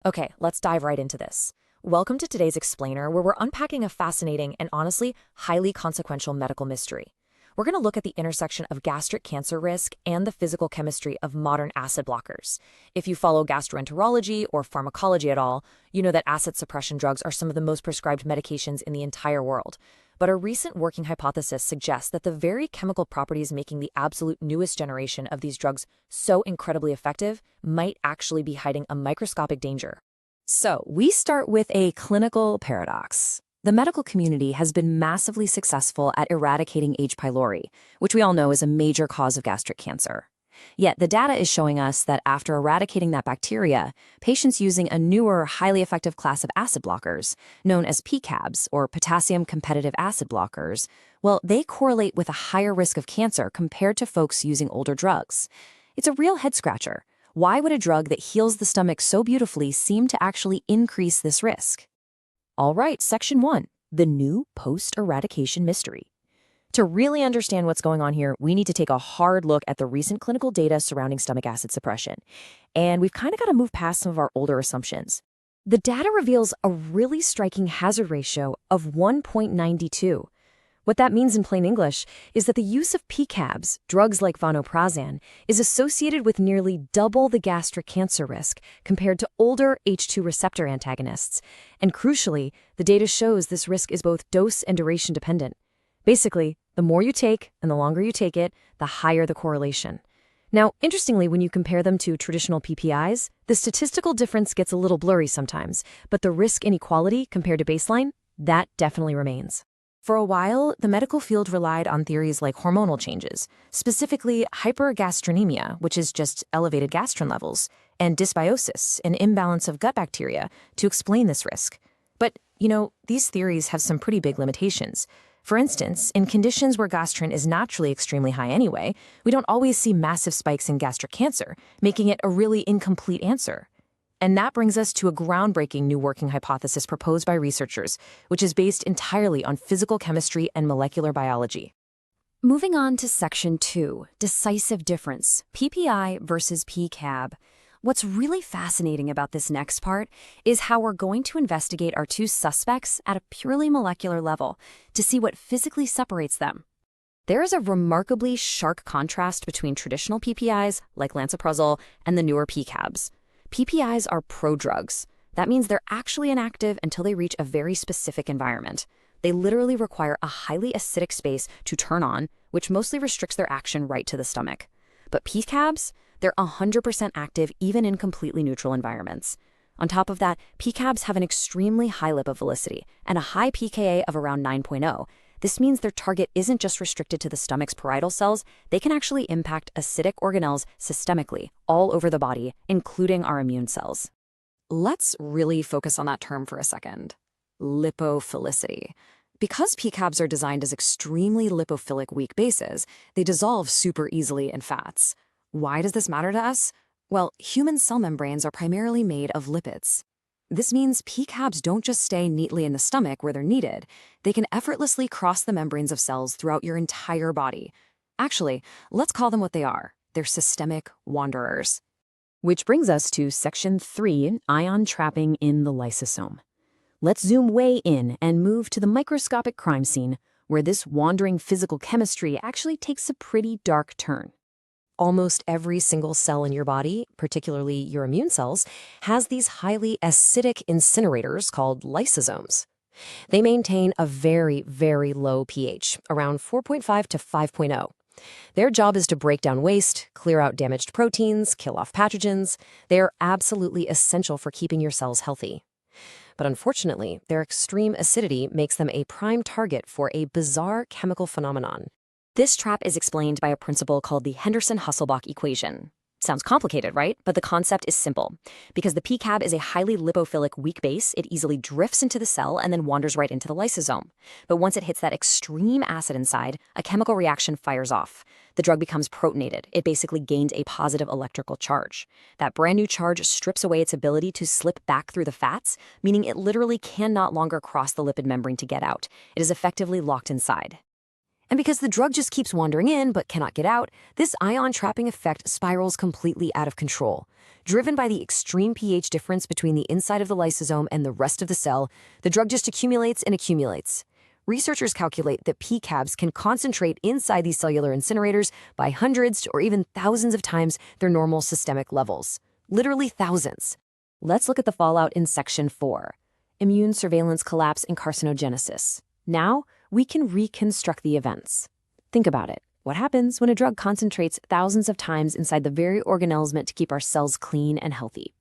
Okay, let's dive right into this. Welcome to today's explainer, where we're unpacking a fascinating and honestly highly consequential medical mystery. We're going to look at the intersection of gastric cancer risk and the physical chemistry of modern acid blockers. If you follow gastroenterology or pharmacology at all, you know that acid suppression drugs are some of the most prescribed medications in the entire world. But a recent working hypothesis suggests that the very chemical properties making the absolute newest generation of these drugs so incredibly effective might actually be hiding a microscopic danger. So, we start with a clinical paradox. The medical community has been massively successful at eradicating H. pylori, which we all know is a major cause of gastric cancer. Yet, the data is showing us that after eradicating that bacteria, patients using a newer, highly effective class of acid blockers, known as PCABs, or potassium competitive acid blockers, well, they correlate with a higher risk of cancer compared to folks using older drugs. It's a real head-scratcher. Why would a drug that heals the stomach so beautifully seem to actually increase this risk? All right, Section 1, the new post-eradication mystery. To really understand what's going on here, we need to take a hard look at the recent clinical data surrounding stomach acid suppression. And we've kind of got to move past some of our older assumptions. The data reveals a really striking hazard ratio of 1.92. What that means in plain English is that the use of PCABs, drugs like vonoprazan, is associated with nearly double the gastric cancer risk compared to older H2 receptor antagonists. And crucially, the data shows this risk is both dose and duration dependent. Basically, the more you take and the longer you take it, the higher the correlation. Now, interestingly, when you compare them to traditional PPIs, the statistical difference gets a little blurry sometimes, but the risk inequality compared to baseline, that definitely remains. For a while, the medical field relied on theories like hormonal changes, specifically hypergastrinemia, which is just elevated gastrin levels, and dysbiosis, an imbalance of gut bacteria, to explain this risk. But, these theories have some pretty big limitations. For instance, in conditions where gastrin is naturally extremely high anyway, we don't always see massive spikes in gastric cancer, making it a really incomplete answer. And that brings us to a groundbreaking new working hypothesis proposed by researchers, which is based entirely on physical chemistry and molecular biology. Moving on to Section 2, Decisive Difference, PPI versus PCAB. What's really fascinating about this next part is how we're going to investigate our two suspects at a purely molecular level to see what physically separates them. There is a remarkably stark contrast between traditional PPIs, like lansoprazole, and the newer PCABs. PPIs are prodrugs. That means they're actually inactive until they reach a very specific environment. They literally require a highly acidic space to turn on, which mostly restricts their action right to the stomach. But PCABs, they're 100% active even in completely neutral environments. On top of that, PCABs have an extremely high lipophilicity and a high pKa of around 9.0. This means their target isn't just restricted to the stomach's parietal cells, they can actually impact acidic organelles systemically, all over the body, including our immune cells. Let's really focus on that term for a second. Lipophilicity. Because PCABs are designed as extremely lipophilic weak bases, they dissolve super easily in fats. Why does this matter to us? Well, human cell membranes are primarily made of lipids. This means PCABs don't just stay neatly in the stomach where they're needed. They can effortlessly cross the membranes of cells throughout your entire body. Actually, let's call them what they are. They're systemic wanderers. Which brings us to Section 3, ion trapping in the lysosome. Let's zoom way in and move to the microscopic crime scene, where this wandering physical chemistry actually takes a pretty dark turn. Almost every single cell in your body, particularly your immune cells, has these highly acidic incinerators called lysosomes. They maintain a very, very low pH, around 4.5 to 5.0. Their job is to break down waste, clear out damaged proteins, kill off pathogens. They are absolutely essential for keeping your cells healthy. But unfortunately, their extreme acidity makes them a prime target for a bizarre chemical phenomenon. This trap is explained by a principle called the Henderson-Hasselbalch equation. Sounds complicated, right? But the concept is simple. Because the PCAB is a highly lipophilic weak base, it easily drifts into the cell and then wanders right into the lysosome. But once it hits that extreme acid inside, a chemical reaction fires off. The drug becomes protonated. It basically gains a positive electrical charge. That brand new charge strips away its ability to slip back through the fats, meaning it literally can no longer cross the lipid membrane to get out. It is effectively locked inside. And because the drug just keeps wandering in but cannot get out, this ion trapping effect spirals completely out of control. Driven by the extreme pH difference between the inside of the lysosome and the rest of the cell, the drug just accumulates and accumulates. Researchers calculate that PCABs can concentrate inside these cellular incinerators by hundreds or even thousands of times their normal systemic levels. Literally thousands. Let's look at the fallout in Section 4. Immune surveillance collapse and carcinogenesis. Now, we can reconstruct the events. Think about it. What happens when a drug concentrates thousands of times inside the very organelles meant to keep our cells clean and healthy?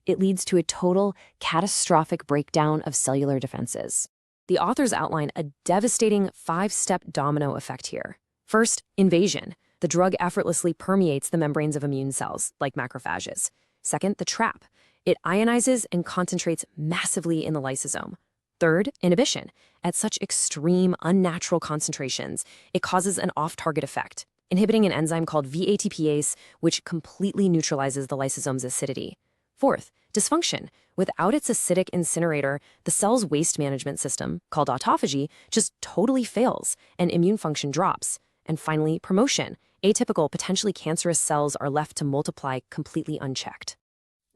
It leads to a total, catastrophic breakdown of cellular defenses. The authors outline a devastating 5-step domino effect here. First, invasion. The drug effortlessly permeates the membranes of immune cells, like macrophages. Second, the trap. It ionizes and concentrates massively in the lysosome. Third, inhibition. At such extreme, unnatural concentrations, it causes an off-target effect, inhibiting an enzyme called VATPase, which completely neutralizes the lysosome's acidity. Fourth, dysfunction. Without its acidic incinerator, the cell's waste management system, called autophagy, just totally fails, and immune function drops. And finally, promotion. Atypical, potentially cancerous cells are left to multiply completely unchecked.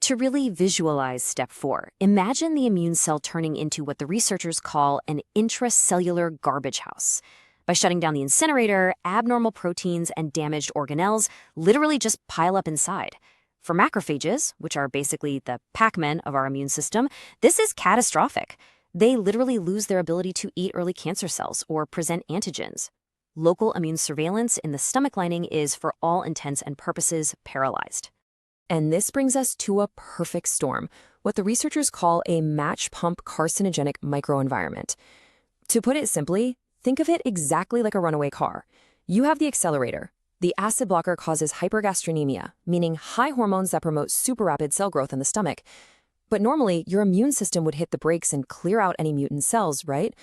To really visualize step 4, imagine the immune cell turning into what the researchers call an intracellular garbage house. By shutting down the incinerator, abnormal proteins and damaged organelles literally just pile up inside. For macrophages, which are basically the Pac-Men of our immune system, this is catastrophic. They literally lose their ability to eat early cancer cells or present antigens. Local immune surveillance in the stomach lining is, for all intents and purposes, paralyzed. And this brings us to a perfect storm, what the researchers call a match pump carcinogenic microenvironment. To put it simply, think of it exactly like a runaway car. You have the accelerator. The acid blocker causes hypergastrinemia, meaning high hormones that promote super rapid cell growth in the stomach. But normally, your immune system would hit the brakes and clear out any mutant cells, right?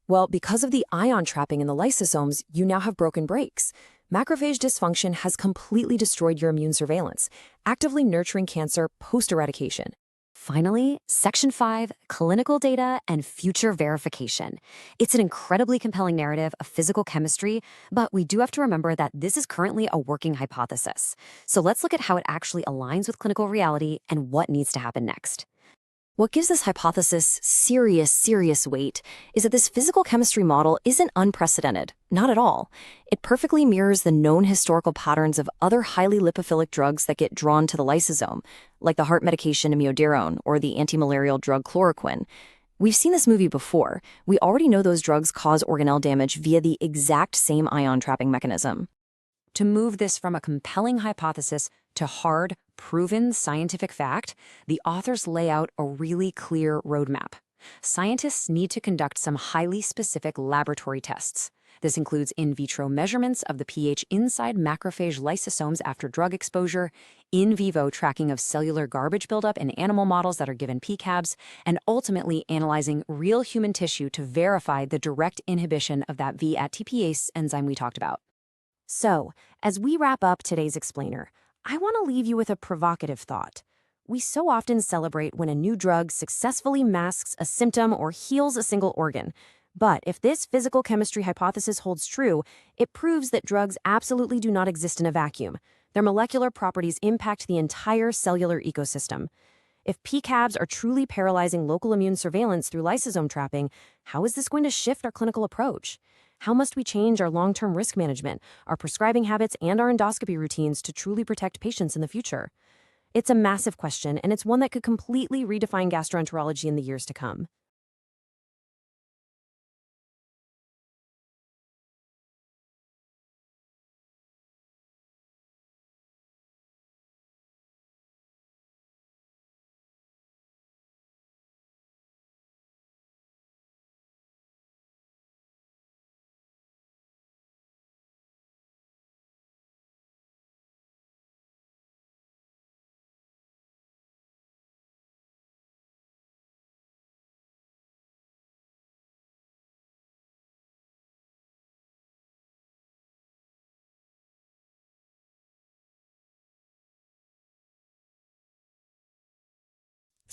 Well, because of the ion trapping in the lysosomes, you now have broken brakes. Macrophage dysfunction has completely destroyed your immune surveillance, actively nurturing cancer post-eradication. Finally, Section 5, clinical data and future verification. It's an incredibly compelling narrative of physical chemistry, but we do have to remember that this is currently a working hypothesis. So let's look at how it actually aligns with clinical reality and what needs to happen next. What gives this hypothesis serious weight is that this physical chemistry model isn't unprecedented, not at all. It perfectly mirrors the known historical patterns of other highly lipophilic drugs that get drawn to the lysosome, like the heart medication imiodarone or the antimalarial drug chloroquine. We've seen this movie before. We already know those drugs cause organelle damage via the exact same ion trapping mechanism. To move this from a compelling hypothesis to hard, proven scientific fact, the authors lay out a really clear roadmap. Scientists need to conduct some highly specific laboratory tests. This includes in vitro measurements of the pH inside macrophage lysosomes after drug exposure, in vivo tracking of cellular garbage buildup in animal models that are given PCABs, and ultimately analyzing real human tissue to verify the direct inhibition of that VATPase enzyme we talked about. So, as we wrap up today's explainer, I want to leave you with a provocative thought. We so often celebrate when a new drug successfully masks a symptom or heals a single organ. But if this physical chemistry hypothesis holds true, it proves that drugs absolutely do not exist in a vacuum. Their molecular properties impact the entire cellular ecosystem. If PCABs are truly paralyzing local immune surveillance through lysosome trapping, how is this going to shift our clinical approach? How must we change our long-term risk management, our prescribing habits, and our endoscopy routines to truly protect patients in the future? It's a massive question, and it's one that could completely redefine gastroenterology in the years to come.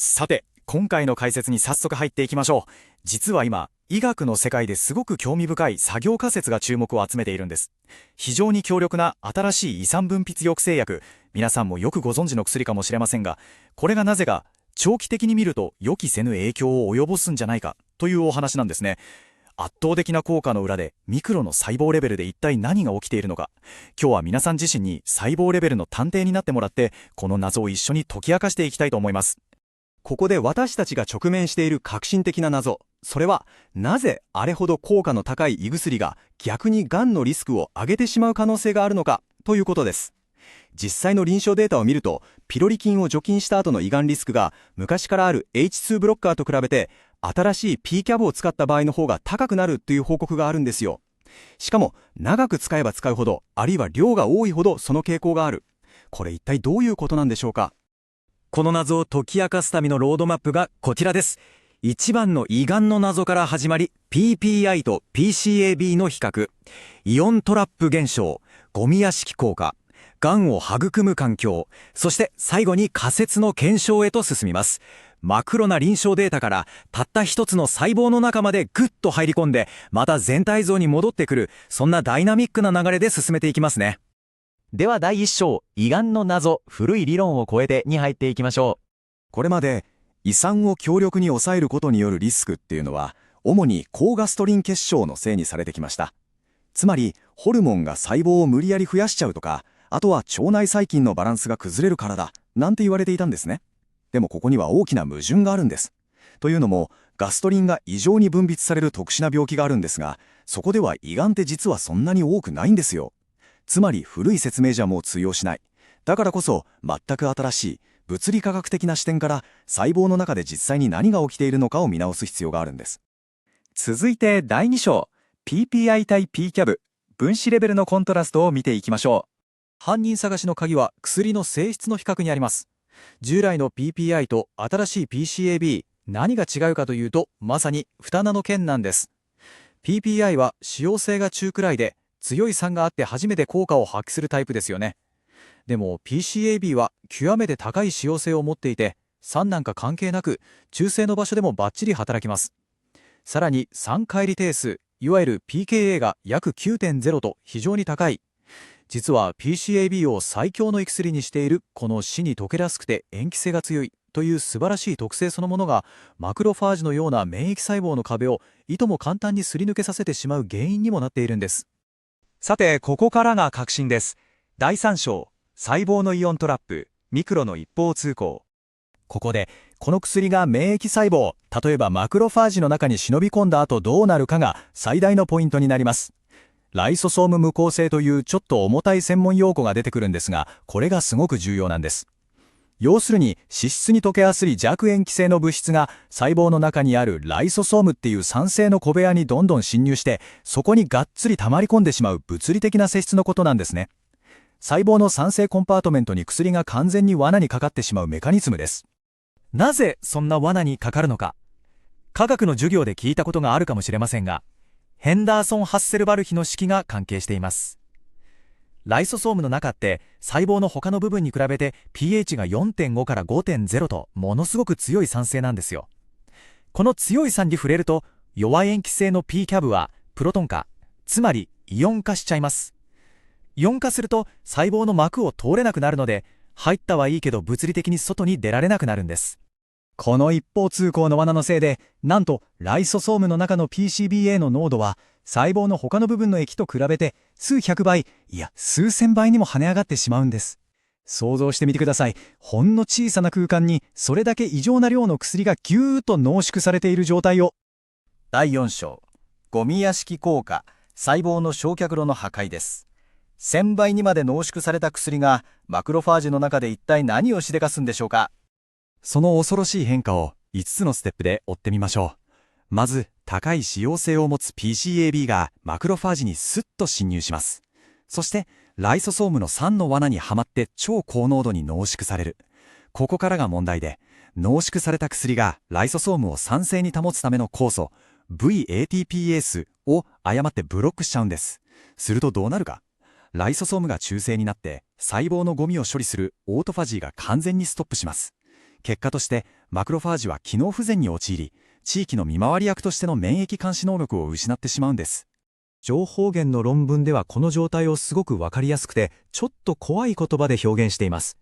さて、今回の解説に早速入っていきましょう。実は今、医学の世界ですごく興味深い作業仮説が注目を集めているんです。非常に強力な新しい胃酸分泌抑制薬、皆さんもよくご存知の薬かもしれませんが、これがなぜか長期的に見ると予期せぬ影響を及ぼすんじゃないかというお話なんですね。圧倒的な効果の裏でミクロの細胞レベルで一体何が起きているのか、今日は皆さん自身に細胞レベルの探偵になってもらって、この謎を一緒に解き明かしていきたいと思います。ここで私たちが直面している革新的な謎、それはなぜあれほど効果の高い胃薬が逆にがんのリスクを上げてしまう可能性があるのかということです。実際の臨床データを見ると、ピロリ菌を除菌した後の胃がんリスクが昔からある H2 ブロッカーと比べて新しい PCAB を使った場合の方が高くなるという報告があるんですよ。しかも長く使えば使うほど、あるいは量が多いほどその傾向がある。これ一体どういうことなんでしょうか。この謎を解き明かすためのロードマップがこちらです。一番の胃がんの謎から始まり、 PPI と PCAB の比較、イオントラップ現象、ゴミ屋敷効果、がんを育む環境、そして最後に仮説の検証へと進みます。マクロな臨床データからたった一つの細胞の中までぐっと入り込んで、また全体像に戻ってくる、そんなダイナミックな流れで進めていきますね。では第1章、胃がんの謎、古い理論を超えてに入っていきましょう。これまで胃酸を強力に抑えることによるリスクっていうのは、主に高ガストリン結晶のせいにされてきました。つまりホルモンが細胞を無理やり増やしちゃうとか、あとは腸内細菌のバランスが崩れるからだなんて言われていたんですね。でもここには大きな矛盾があるんです。というのも、ガストリンが異常に分泌される特殊な病気があるんですが、そこでは胃がんって実はそんなに多くないんですよ。つまり古い説明じゃもう通用しない。だからこそ全く新しい物理化学的な視点から細胞の中で実際に何が起きているのかを見直す必要があるんです。続いて第2章、 PPI 対 PCAB 分子レベルのコントラストを見ていきましょう。犯人探しの鍵は薬の性質の比較にあります。従来の PPI と新しい PCAB、何が違うかというと、まさに二名の剣なんです。PPI は使用性が中くらいで、強い酸があって初めて効果を発揮するタイプですよね。でも PCAB は極めて高い使用性を持っていて、酸なんか関係なく中性の場所でもバッチリ働きます。さらに酸乖離定数、いわゆる pKa が約 9.0 と非常に高い。実は PCAB を最強の胃薬にしているこの死に溶けやすくて塩基性が強いという素晴らしい特性そのものが、マクロファージのような免疫細胞の壁をいとも簡単にすり抜けさせてしまう原因にもなっているんです。さて、ここからが核心です。第3章、細胞のイオントラップ、ミクロの一方通行。ここでこの薬が免疫細胞、例えばマクロファージの中に忍び込んだ後どうなるかが最大のポイントになります。ライソソーム無効性というちょっと重たい専門用語が出てくるんですが、これがすごく重要なんです。要するに脂質に溶けやすい弱塩基性の物質が細胞の中にあるライソソームっていう酸性の小部屋にどんどん侵入して、そこにがっつり溜まり込んでしまう物理的な性質のことなんですね。細胞の酸性コンパートメントに薬が完全に罠にかかってしまうメカニズムです。なぜそんな罠にかかるのか。科学の授業で聞いたことがあるかもしれませんが、ヘンダーソン・ハッセルバルヒの式が関係しています。ライソソームの中って細胞の他の部分に比べて pH が 4.5 から 5.0 とものすごく強い酸性なんですよ。この強い酸に触れると弱塩基性の PCAB はプロトン化、つまりイオン化しちゃいます。イオン化すると細胞の膜を通れなくなるので、入ったはいいけど物理的に外に出られなくなるんです。この一方通行の罠のせいで、なんとライソソームの中の PCBA の濃度は細胞の他の部分の液と比べて数百倍、いや数千倍にも跳ね上がってしまうんです。想像してみてください。ほんの小さな空間にそれだけ異常な量の薬がぎゅーっと濃縮されている状態を。第4章、ゴミ屋敷効果、細胞の焼却炉の破壊です。1000倍にまで濃縮された薬がマクロファージの中で一体何をしでかすんでしょうか。その恐ろしい変化を5つのステップで追ってみましょう。まず、高い使用性を持つ PCAB がマクロファージにスッと侵入します。そして、ライソソームの酸の罠にはまって超高濃度に濃縮される。ここからが問題で、濃縮された薬がライソソームを酸性に保つための酵素、VATPase を誤ってブロックしちゃうんです。するとどうなるか。ライソソームが中性になって細胞のゴミを処理するオートファジーが完全にストップします。結果としてマクロファージは機能不全に陥り、地域の見回り役としての免疫監視能力を失ってしまうんです。情報源の論文ではこの状態をすごくわかりやすくて、ちょっと怖い言葉で表現しています。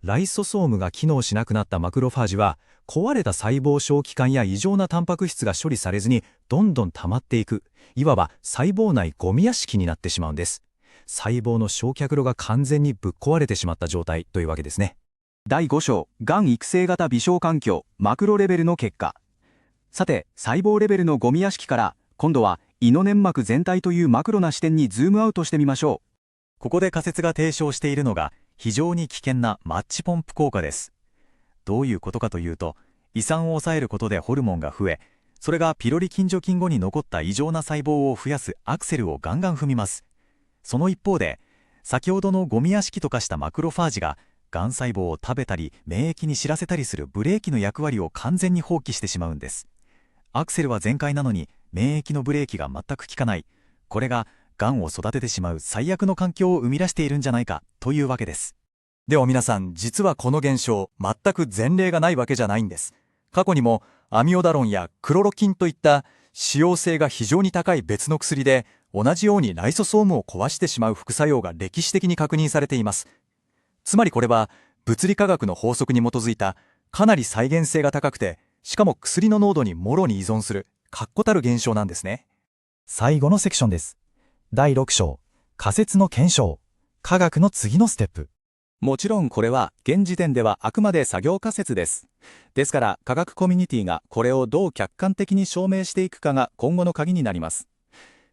ライソソームが機能しなくなったマクロファージは、壊れた細胞小器官や異常なタンパク質が処理されずにどんどん溜まっていく、いわば細胞内ゴミ屋敷になってしまうんです。細胞の焼却炉が完全にぶっ壊れてしまった状態というわけですね。第5章、がん育成型微小環境、マクロレベルの結果。さて、細胞レベルのゴミ屋敷から、今度は胃の粘膜全体というマクロな視点にズームアウトしてみましょう。ここで仮説が提唱しているのが非常に危険なマッチポンプ効果です。どういうことかというと、胃酸を抑えることでホルモンが増え、それがピロリ菌除菌後に残った異常な細胞を増やすアクセルをガンガン踏みます。その一方で、先ほどのゴミ屋敷と化したマクロファージが、がん細胞を食べたり免疫に知らせたりするブレーキの役割を完全に放棄してしまうんです。アクセルは全開なのに免疫のブレーキが全く効かない。これががんを育ててしまう最悪の環境を生み出しているんじゃないかというわけです。では皆さん、実はこの現象、全く前例がないわけじゃないんです。過去にもアミオダロンやクロロキンといった使用性が非常に高い別の薬で、同じようにライソソームを壊してしまう副作用が歴史的に確認されています。つまりこれは物理化学の法則に基づいたかなり再現性が高くて、しかも薬の濃度にもろに依存する確固たる現象なんですね。最後のセクションです。第6章、仮説の検証。科学の次のステップ。もちろんこれは現時点ではあくまで作業仮説です。ですから科学コミュニティがこれをどう客観的に証明していくかが今後の鍵になります。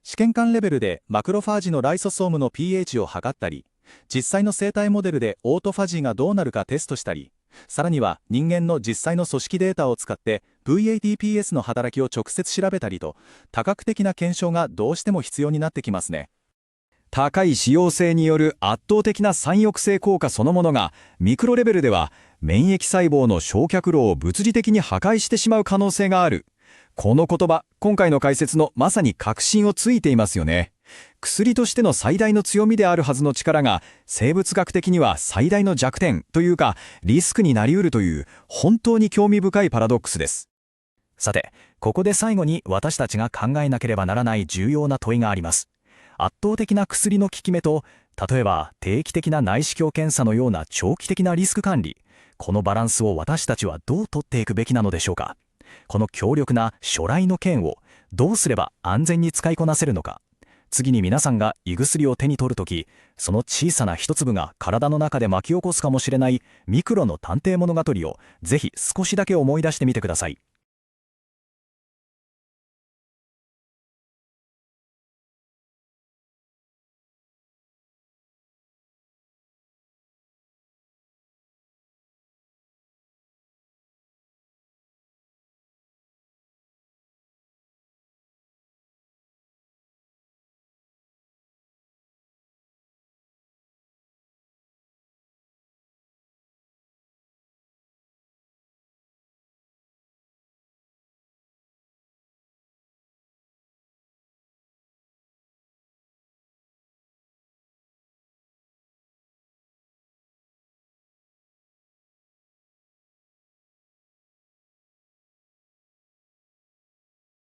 試験管レベルでマクロファージのライソソームの pH を測ったり、実際の生体モデルでオートファジーがどうなるかテストしたり、さらには人間の実際の組織データを使って VATPS の働きを直接調べたりと、多角的な検証がどうしても必要になってきますね。高い使用性による圧倒的な酸抑制効果そのものが、ミクロレベルでは免疫細胞の焼却炉を物理的に破壊してしまう可能性がある。この言葉、今回の解説のまさに核心をついていますよね。薬としての最大の強みであるはずの力が、生物学的には最大の弱点というかリスクになり得るという、本当に興味深いパラドックスです。さて、ここで最後に私たちが考えなければならない重要な問いがあります。圧倒的な薬の効き目と、例えば定期的な内視鏡検査のような長期的なリスク管理、このバランスを私たちはどう取っていくべきなのでしょうか。この強力な初来の剣をどうすれば安全に使いこなせるのか。次に皆さんが胃薬を手に取るとき、その小さな一粒が体の中で巻き起こすかもしれないミクロの探偵物語をぜひ少しだけ思い出してみてください。